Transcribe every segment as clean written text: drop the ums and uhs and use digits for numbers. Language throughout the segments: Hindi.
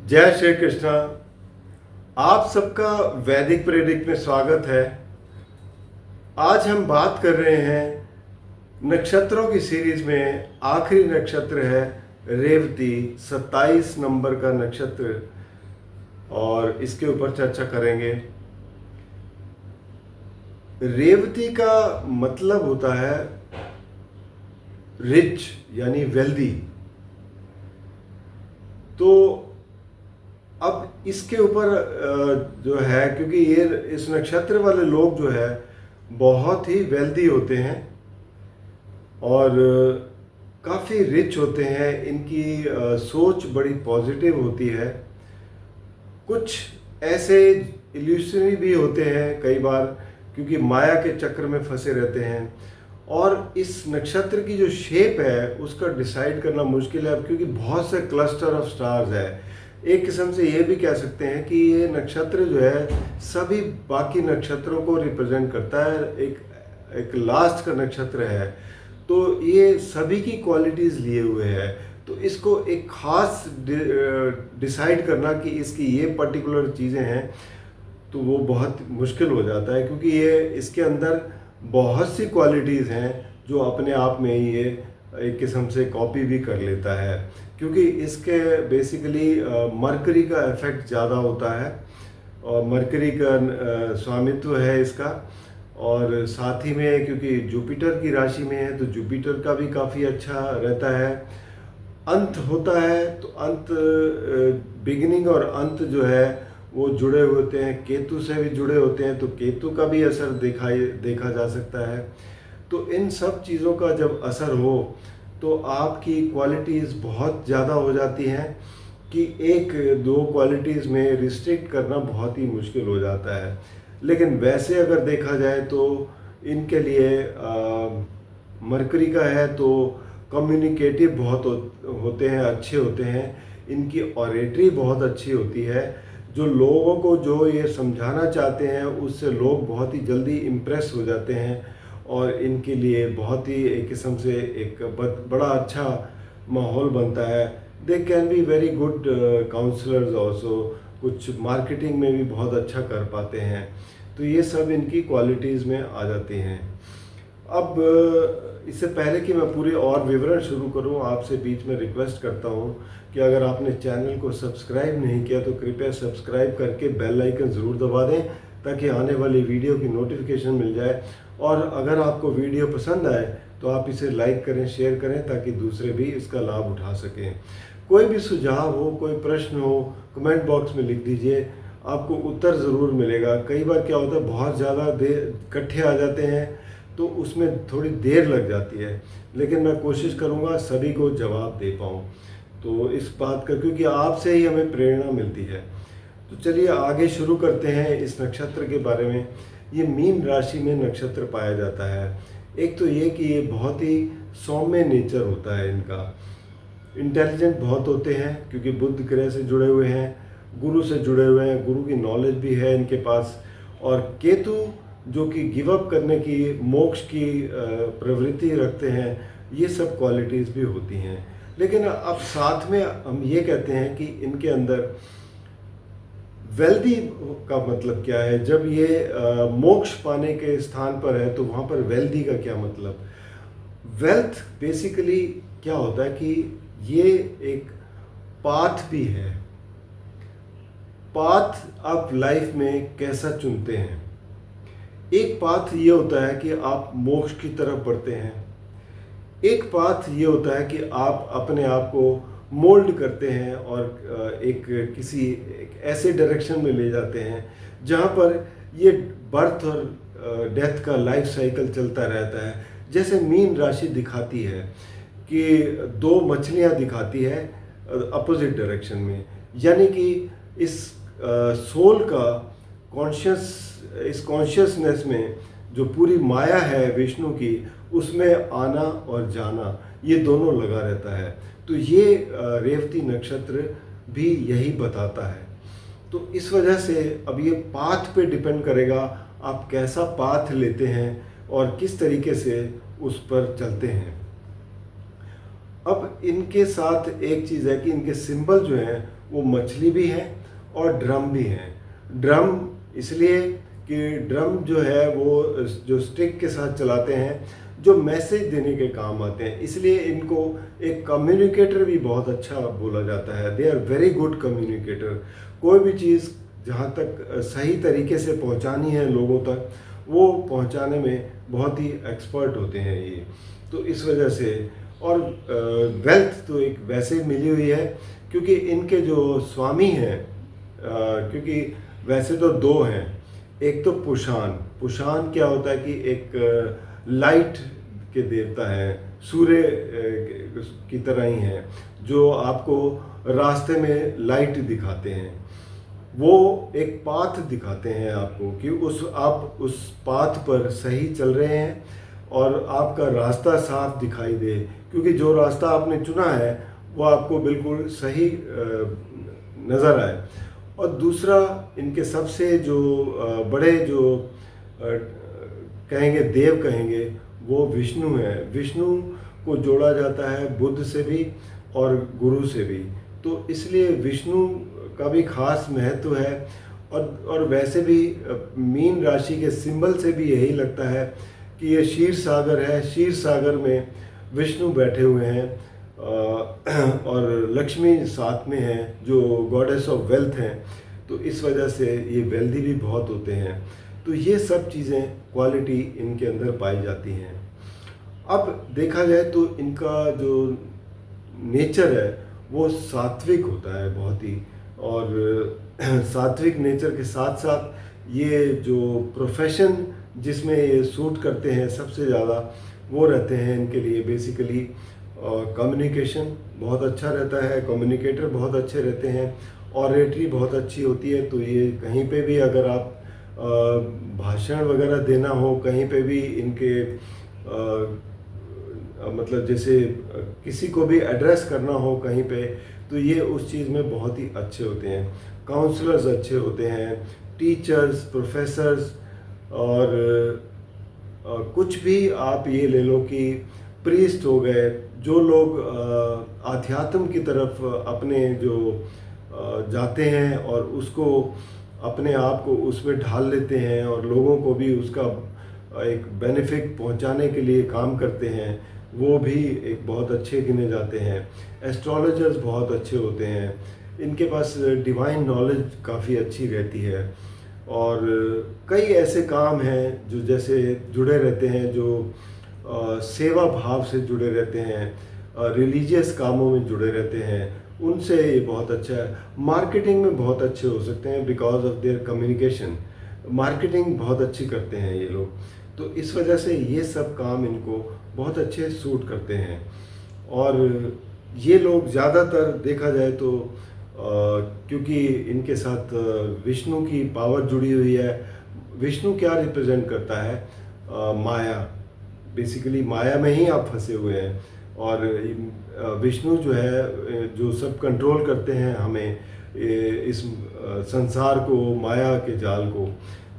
जय श्री कृष्णा। आप सबका वैदिक प्रेडिक्ट में स्वागत है। आज हम बात कर रहे हैं नक्षत्रों की सीरीज में आखिरी नक्षत्र है रेवती, 27 नंबर का नक्षत्र, और इसके ऊपर चर्चा करेंगे। रेवती का मतलब होता है रिच यानी वेल्दी। तो अब इसके ऊपर जो है, क्योंकि ये इस नक्षत्र वाले लोग जो है बहुत ही वेल्दी होते हैं और काफ़ी रिच होते हैं। इनकी सोच बड़ी पॉजिटिव होती है। कुछ ऐसे इल्यूशनरी भी होते हैं कई बार, क्योंकि माया के चक्र में फंसे रहते हैं। और इस नक्षत्र की जो शेप है उसका डिसाइड करना मुश्किल है, क्योंकि बहुत से क्लस्टर ऑफ स्टार्स है। एक किस्म से ये भी कह सकते हैं कि ये नक्षत्र जो है सभी बाकी नक्षत्रों को रिप्रेजेंट करता है। एक लास्ट का नक्षत्र है, तो ये सभी की क्वालिटीज़ लिए हुए है। तो इसको एक खास डिसाइड करना कि इसकी ये पर्टिकुलर चीज़ें हैं, तो वो बहुत मुश्किल हो जाता है, क्योंकि ये इसके अंदर बहुत सी क्वालिटीज़ हैं जो अपने आप में ही ये एक किस्म से कॉपी भी कर लेता है। क्योंकि इसके बेसिकली मरकरी का इफेक्ट ज़्यादा होता है, और मरकरी का स्वामित्व है इसका। और साथ ही में क्योंकि जुपिटर की राशि में है, तो जुपिटर का भी काफ़ी अच्छा रहता है। अंत होता है, तो अंत बिगिनिंग और अंत जो है वो जुड़े होते हैं, केतु से भी जुड़े होते हैं, तो केतु का भी असर देखा जा सकता है। तो इन सब चीज़ों का जब असर हो तो आपकी क्वालिटीज़ बहुत ज़्यादा हो जाती हैं कि एक दो क्वालिटीज़ में रिस्ट्रिक्ट करना बहुत ही मुश्किल हो जाता है। लेकिन वैसे अगर देखा जाए तो इनके लिए मरकरी का है तो कम्युनिकेटिव बहुत होते हैं, अच्छे होते हैं। इनकी ऑरेटरी बहुत अच्छी होती है। जो लोगों को जो ये समझाना चाहते हैं उससे लोग बहुत ही जल्दी इम्प्रेस हो जाते हैं, और इनके लिए बहुत ही एक किस्म से एक बड़ा अच्छा माहौल बनता है। They can be very good counsellors also. कुछ मार्केटिंग में भी बहुत अच्छा कर पाते हैं। तो ये सब इनकी क्वालिटीज़ में आ जाती हैं। अब इससे पहले कि मैं पूरे और विवरण शुरू करूं, आपसे बीच में रिक्वेस्ट करता हूं कि अगर आपने चैनल को सब्सक्राइब नहीं किया तो कृपया सब्सक्राइब करके बेल आइकन ज़रूर दबा दें, ताकि आने वाली वीडियो की नोटिफिकेशन मिल जाए। और अगर आपको वीडियो पसंद आए तो आप इसे लाइक करें, शेयर करें, ताकि दूसरे भी इसका लाभ उठा सकें। कोई भी सुझाव हो, कोई प्रश्न हो, कमेंट बॉक्स में लिख दीजिए, आपको उत्तर ज़रूर मिलेगा। कई बार क्या होता है, बहुत ज़्यादा देर इकट्ठे आ जाते हैं तो उसमें थोड़ी देर लग जाती है, लेकिन मैं कोशिश करूँगा सभी को जवाब दे पाऊँ। तो इस बात का, क्योंकि आपसे ही हमें प्रेरणा मिलती है। तो चलिए आगे शुरू करते हैं इस नक्षत्र के बारे में। ये मीन राशि में नक्षत्र पाया जाता है। एक तो ये कि ये बहुत ही सौम्य नेचर होता है इनका। इंटेलिजेंट बहुत होते हैं, क्योंकि बुध ग्रह से जुड़े हुए हैं, गुरु से जुड़े हुए हैं, गुरु की नॉलेज भी है इनके पास। और केतु जो कि गिव अप करने की, मोक्ष की प्रवृत्ति रखते हैं, ये सब क्वालिटीज़ भी होती हैं। लेकिन अब साथ में हम ये कहते हैं कि इनके अंदर वेल्दी का मतलब क्या है। जब ये मोक्ष पाने के स्थान पर है तो वहाँ पर वेल्दी का क्या मतलब। वेल्थ बेसिकली क्या होता है कि ये एक पाथ भी है। पाथ आप लाइफ में कैसा चुनते हैं। एक पाथ ये होता है कि आप मोक्ष की तरफ बढ़ते हैं। एक पाथ ये होता है कि आप अपने आप को मोल्ड करते हैं और एक ऐसे डायरेक्शन में ले जाते हैं जहाँ पर ये बर्थ और डेथ का लाइफ साइकिल चलता रहता है। जैसे मीन राशि दिखाती है कि दो मछलियाँ दिखाती है अपोजिट डायरेक्शन में, यानी कि इस सोल का इस कॉन्शियसनेस में जो पूरी माया है विष्णु की, उसमें आना और जाना ये दोनों लगा रहता है। तो ये रेवती नक्षत्र भी यही बताता है। तो इस वजह से अब ये पाथ पे डिपेंड करेगा, आप कैसा पाथ लेते हैं और किस तरीके से उस पर चलते हैं। अब इनके साथ एक चीज़ है कि इनके सिंबल जो हैं वो मछली भी हैं और ड्रम भी हैं। ड्रम इसलिए कि ड्रम जो है वो जो स्टिक के साथ चलाते हैं, जो मैसेज देने के काम आते हैं, इसलिए इनको एक कम्युनिकेटर भी बहुत अच्छा बोला जाता है। They are very good communicator. कोई भी चीज़ जहाँ तक सही तरीके से पहुँचानी है लोगों तक, वो पहुँचाने में बहुत ही एक्सपर्ट होते हैं ये। तो इस वजह से, और वेल्थ तो एक वैसे मिली हुई है क्योंकि इनके जो स्वामी हैं, क्योंकि वैसे तो दो हैं। एक तो पुशान। पुशान क्या होता है कि एक लाइट के देवता हैं, सूर्य की तरह ही हैं, जो आपको रास्ते में लाइट दिखाते हैं। वो एक पाथ दिखाते हैं आपको कि आप उस पाथ पर सही चल रहे हैं और आपका रास्ता साफ दिखाई दे, क्योंकि जो रास्ता आपने चुना है वो आपको बिल्कुल सही नज़र आए। और दूसरा, इनके सबसे जो बड़े जो कहेंगे देव कहेंगे, वो विष्णु है। विष्णु को जोड़ा जाता है बुद्ध से भी और गुरु से भी, तो इसलिए विष्णु का भी खास महत्व है। और वैसे भी मीन राशि के सिंबल से भी यही लगता है कि ये क्षीर सागर है। क्षीर सागर में विष्णु बैठे हुए हैं और लक्ष्मी साथ में है, जो गॉडेस ऑफ वेल्थ हैं। तो इस वजह से ये वेल्दी भी बहुत होते हैं। तो ये सब चीज़ें क्वालिटी इनके अंदर पाई जाती हैं। अब देखा जाए तो इनका जो नेचर है वो सात्विक होता है बहुत ही, और सात्विक नेचर के साथ साथ ये जो प्रोफेशन जिसमें ये सूट करते हैं सबसे ज़्यादा, वो रहते हैं इनके लिए बेसिकली कम्युनिकेशन बहुत अच्छा रहता है। कम्युनिकेटर बहुत अच्छे रहते हैं, ऑरेटरी बहुत अच्छी होती है। तो ये कहीं पे भी अगर आप भाषण वगैरह देना हो, कहीं पे भी इनके मतलब जैसे किसी को भी एड्रेस करना हो कहीं पे, तो ये उस चीज़ में बहुत ही अच्छे होते हैं। काउंसलर्स अच्छे होते हैं, टीचर्स, प्रोफेसर्स, और कुछ भी आप ये ले लो कि प्रीस्ट हो गए, जो लोग आध्यात्म की तरफ अपने जो जाते हैं और उसको अपने आप को उसमें ढाल लेते हैं और लोगों को भी उसका एक बेनिफिट पहुंचाने के लिए काम करते हैं, वो भी एक बहुत अच्छे गिने जाते हैं। एस्ट्रोलॉजर्स बहुत अच्छे होते हैं, इनके पास डिवाइन नॉलेज काफ़ी अच्छी रहती है। और कई ऐसे काम हैं जो जैसे जुड़े रहते हैं, जो सेवा भाव से जुड़े रहते हैं, रिलीजियस कामों में जुड़े रहते हैं, उनसे ये बहुत अच्छा है। मार्केटिंग में बहुत अच्छे हो सकते हैं because of their communication. Marketing बहुत अच्छी करते हैं ये लोग, तो इस वजह से ये सब काम इनको बहुत अच्छे सूट करते हैं। और ये लोग ज़्यादातर देखा जाए तो क्योंकि इनके साथ विष्णु की पावर जुड़ी हुई है। विष्णु क्या रिप्रेजेंट करता है? माया। बेसिकली माया में ही आप फंसे हुए हैं, और विष्णु जो है जो सब कंट्रोल करते हैं हमें, इस संसार को, माया के जाल को।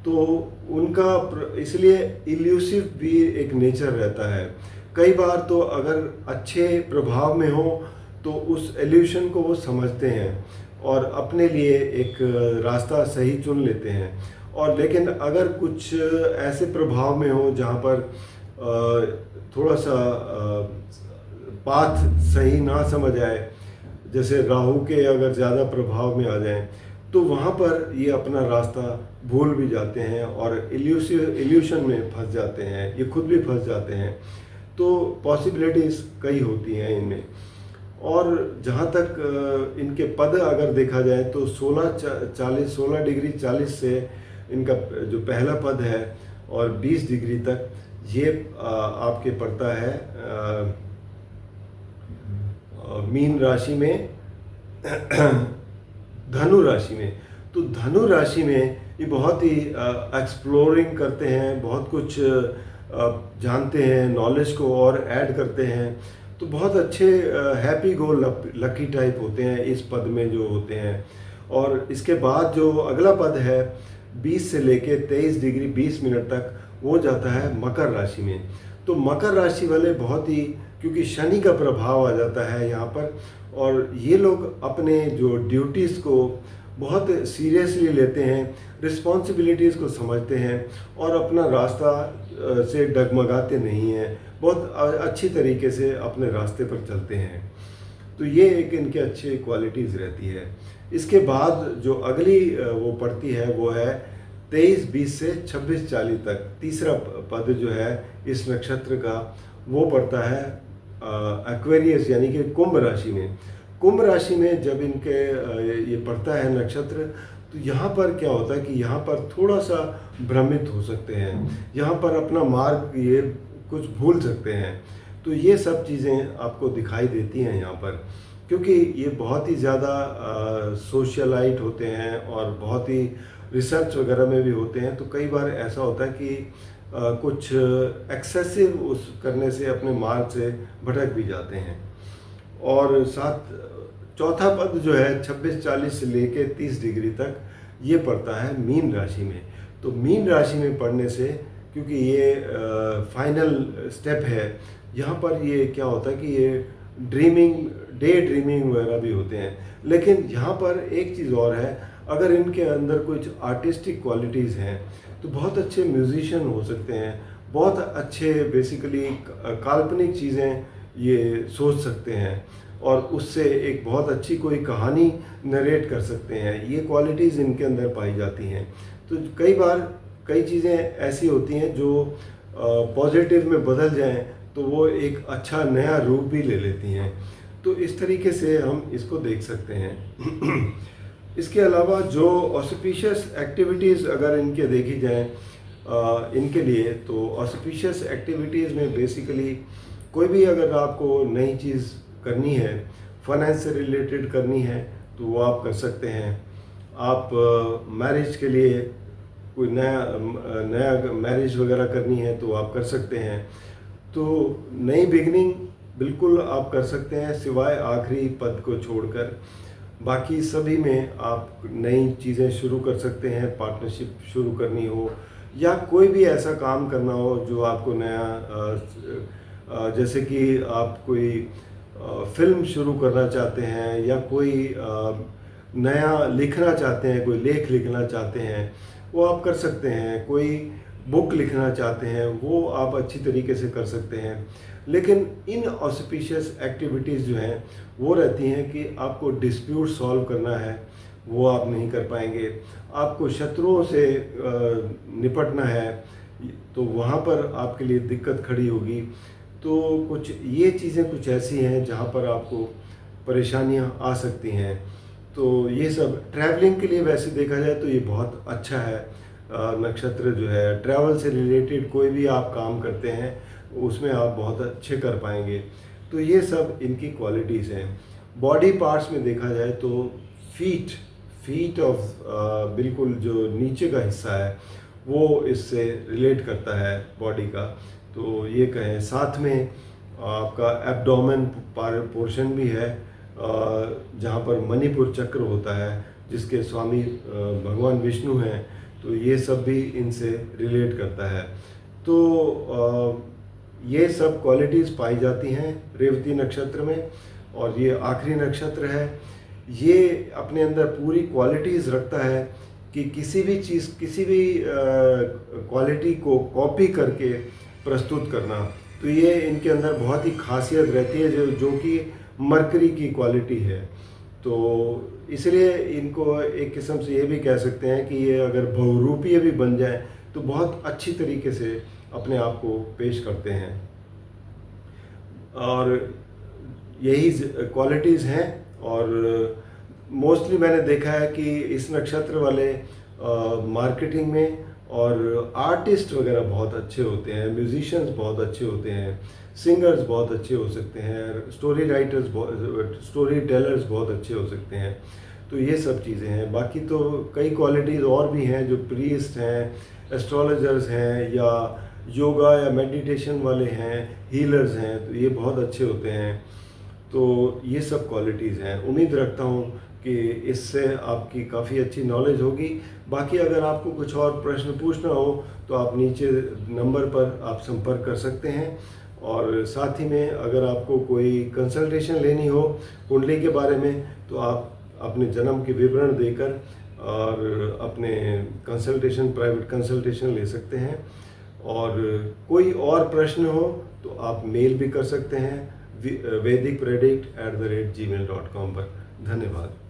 तो उनका इसलिए इल्यूसिव भी एक नेचर रहता है। कई बार तो अगर अच्छे प्रभाव में हो तो उस एल्यूशन को वो समझते हैं और अपने लिए एक रास्ता सही चुन लेते हैं। और लेकिन अगर कुछ ऐसे प्रभाव में हो जहाँ पर थोड़ा सा पाथ सही ना समझ आए, जैसे राहु के अगर ज़्यादा प्रभाव में आ जाएं, तो वहाँ पर ये अपना रास्ता भूल भी जाते हैं और इल्यूशन में फंस जाते हैं, ये खुद भी फंस जाते हैं। तो पॉसिबिलिटीज़ कई होती हैं इनमें। और जहाँ तक इनके पद अगर देखा जाए तो 16 डिग्री 40 से इनका जो पहला पद है और 20 डिग्री तक ये आपके पड़ता है मीन राशि में धनु राशि में। तो धनु राशि में ये बहुत ही एक्सप्लोरिंग करते हैं, बहुत कुछ जानते हैं, नॉलेज को और ऐड करते हैं। तो बहुत अच्छे हैप्पी गो लकी टाइप होते हैं इस पद में जो होते हैं। और इसके बाद जो अगला पद है 20 से लेके 23 डिग्री 20 मिनट तक, वो जाता है मकर राशि में। तो मकर राशि वाले बहुत ही क्योंकि शनि का प्रभाव आ जाता है यहाँ पर, और ये लोग अपने जो ड्यूटीज़ को बहुत सीरियसली लेते हैं, रिस्पॉन्सिबिलिटीज़ को समझते हैं और अपना रास्ता से डगमगाते नहीं हैं, बहुत अच्छी तरीके से अपने रास्ते पर चलते हैं। तो ये एक इनके अच्छी क्वालिटीज़ रहती है। इसके बाद जो अगली वो पड़ती है वो है 23-20 से 26-40 तक। तीसरा पद जो है इस नक्षत्र का वो पड़ता है एक्वेरियस यानी कि कुंभ राशि में। कुंभ राशि में जब इनके ये पड़ता है नक्षत्र, तो यहाँ पर क्या होता है कि यहाँ पर थोड़ा सा भ्रमित हो सकते हैं, यहाँ पर अपना मार्ग ये कुछ भूल सकते हैं। तो ये सब चीज़ें आपको दिखाई देती हैं यहाँ पर, क्योंकि ये बहुत ही ज़्यादा सोशलाइट होते हैं और बहुत ही रिसर्च वगैरह में भी होते हैं। तो कई बार ऐसा होता है कि कुछ एक्सेसिव उस करने से अपने मार्ग से भटक भी जाते हैं। और साथ चौथा पद जो है 26-40 से लेके 30 डिग्री तक ये पड़ता है मीन राशि में। तो मीन राशि में पड़ने से, क्योंकि ये फाइनल स्टेप है, यहाँ पर ये क्या होता है कि ये डे ड्रीमिंग वगैरह भी होते हैं। लेकिन यहाँ पर एक चीज़ और है, अगर इनके अंदर कुछ आर्टिस्टिक क्वालिटीज़ हैं तो बहुत अच्छे म्यूजिशियन हो सकते हैं, बहुत अच्छे बेसिकली काल्पनिक चीज़ें ये सोच सकते हैं और उससे एक बहुत अच्छी कोई कहानी नरेट कर सकते हैं। ये क्वालिटीज़ इनके अंदर पाई जाती हैं। तो कई बार कई चीज़ें ऐसी होती हैं जो पॉजिटिव में बदल जाएं तो वो एक अच्छा नया रूप भी ले लेती हैं। तो इस तरीके से हम इसको देख सकते हैं। इसके अलावा जो ऑस्पिशियस एक्टिविटीज़ अगर इनके देखी जाएं इनके लिए, तो ऑस्पिशियस एक्टिविटीज़ में बेसिकली कोई भी अगर आपको नई चीज़ करनी है, फाइनेंस से रिलेटेड करनी है, तो वो आप कर सकते हैं। आप मैरिज के लिए कोई नया मैरिज वगैरह करनी है तो आप कर सकते हैं। तो नई बिगनिंग बिल्कुल आप कर सकते हैं, सिवाय आखिरी पद को छोड़कर। बाकी सभी में आप नई चीज़ें शुरू कर सकते हैं, पार्टनरशिप शुरू करनी हो या कोई भी ऐसा काम करना हो जो आपको नया, जैसे कि आप कोई फिल्म शुरू करना चाहते हैं या कोई नया लिखना चाहते हैं, कोई लेख लिखना चाहते हैं, वो आप कर सकते हैं। कोई बुक लिखना चाहते हैं वो आप अच्छी तरीके से कर सकते हैं। लेकिन इन ऑस्पिशियस एक्टिविटीज़ जो हैं वो रहती हैं कि आपको डिस्प्यूट सॉल्व करना है, वो आप नहीं कर पाएंगे। आपको शत्रुओं से निपटना है तो वहाँ पर आपके लिए दिक्कत खड़ी होगी। तो कुछ ये चीज़ें कुछ ऐसी हैं जहाँ पर आपको परेशानियाँ आ सकती हैं। तो ये सब ट्रैवलिंग के लिए वैसे देखा जाए तो ये बहुत अच्छा है नक्षत्र जो है। ट्रैवल से रिलेटेड कोई भी आप काम करते हैं उसमें आप बहुत अच्छे कर पाएंगे। तो ये सब इनकी क्वालिटीज़ हैं। बॉडी पार्ट्स में देखा जाए तो फीट ऑफ बिल्कुल जो नीचे का हिस्सा है वो इससे रिलेट करता है बॉडी का। तो ये कहें, साथ में आपका एब्डोमेन पोर्शन भी है जहाँ पर मणिपुर चक्र होता है जिसके स्वामी भगवान विष्णु हैं। तो ये सब भी इनसे रिलेट करता है। तो ये सब क्वालिटीज़ पाई जाती हैं रेवती नक्षत्र में। और ये आखिरी नक्षत्र है, ये अपने अंदर पूरी क्वालिटीज़ रखता है कि किसी भी चीज़, किसी भी क्वालिटी को कॉपी करके प्रस्तुत करना। तो ये इनके अंदर बहुत ही खासियत रहती है जो कि मरकरी की क्वालिटी है। तो इसलिए इनको एक किस्म से ये भी कह सकते हैं कि ये अगर बहुरूपीय भी बन जाए तो बहुत अच्छी तरीके से अपने आप को पेश करते हैं। और यही क्वालिटीज़ हैं। और मोस्टली मैंने देखा है कि इस नक्षत्र वाले मार्केटिंग में और आर्टिस्ट वगैरह बहुत अच्छे होते हैं, म्यूजिशियंस बहुत अच्छे होते हैं, सिंगर्स बहुत अच्छे हो सकते हैं, स्टोरी टेलर्स बहुत अच्छे हो सकते हैं। तो ये सब चीज़ें हैं। बाकी तो कई क्वालिटीज़ और भी हैं, जो प्रीस्ट हैं, एस्ट्रोलॉजर्स हैं, या योगा या मेडिटेशन वाले हैं, हीलर्स हैं, तो ये बहुत अच्छे होते हैं। तो ये सब क्वालिटीज़ हैं। उम्मीद रखता हूँ कि इससे आपकी काफ़ी अच्छी नॉलेज होगी। बाकी अगर आपको कुछ और प्रश्न पूछना हो तो आप नीचे नंबर पर आप संपर्क कर सकते हैं। और साथ ही में अगर आपको कोई कंसल्टेशन लेनी हो कुंडली के बारे में, तो आप अपने जन्म के विवरण देकर और अपने प्राइवेट कंसल्टेशन ले सकते हैं। और कोई और प्रश्न हो तो आप मेल भी कर सकते हैं vedicpredict@gmail.com पर। धन्यवाद।